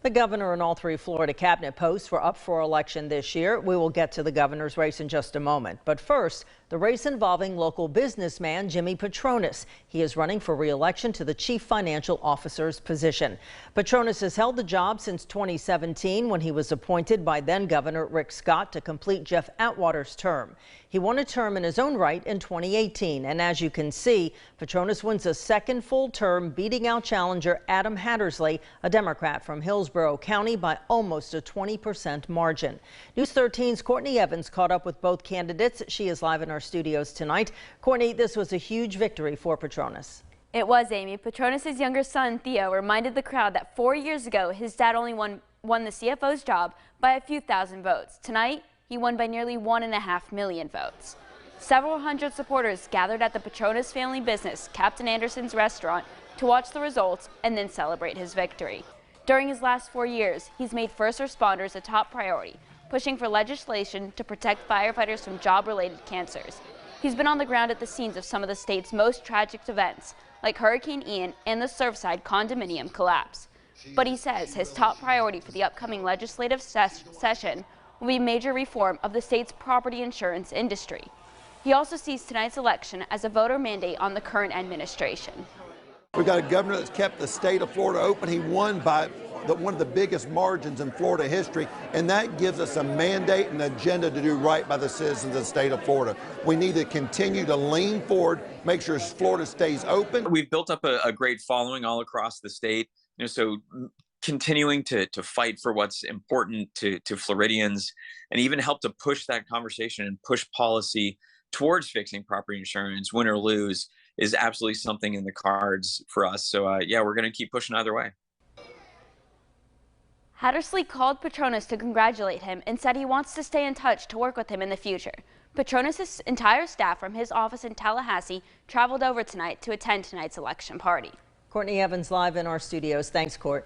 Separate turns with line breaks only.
The governor and all three Florida cabinet posts were up for election this year. We will get to the governor's race in just a moment. But first, the race involving local businessman Jimmy Patronis. He is running for re-election to the chief financial officer's position. Patronis has held the job since 2017 when he was appointed by then Governor Rick Scott to complete Jeff Atwater's term. He won a term in his own right in 2018. And as you can see, Patronis wins a second full term, beating out challenger Adam Hattersley, a Democrat from Hillsborough County, by almost a 20% margin. News 13's Courtney Evans caught up with both candidates. She is live in our studios tonight. Courtney, this was a huge victory for Patronis.
It was, Amy. Patronis' younger son, Theo, reminded the crowd that 4 years ago, his dad only won the CFO's job by a few thousand votes. Tonight, he won by nearly 1.5 million votes. Several hundred supporters gathered at the Patronis family business, Captain Anderson's restaurant, to watch the results and then celebrate his victory. During his last 4 years, he's made first responders a top priority, pushing for legislation to protect firefighters from job-related cancers. He's been on the ground at the scenes of some of the state's most tragic events, like Hurricane Ian and the Surfside condominium collapse. But he says his top priority for the upcoming legislative session will be major reform of the state's property insurance industry. He also sees tonight's election as a voter mandate on the current administration.
We've got a governor that's kept the state of Florida open. He won by one of the biggest margins in Florida history, and that gives us a mandate and agenda to do right by the citizens of the state of Florida. We need to continue to lean forward, make sure Florida stays open.
We've built up a great following all across the state, so continuing to fight for what's important to Floridians, and even help to push that conversation and push policy towards fixing property insurance, win or lose, is absolutely something in the cards for us. So yeah, we're going to keep pushing either way.
Hattersley called Patronis to congratulate him and said he wants to stay in touch to work with him in the future. Patronis' entire staff from his office in Tallahassee traveled over tonight to attend tonight's election party.
Courtney Evans live in our studios. Thanks, Court.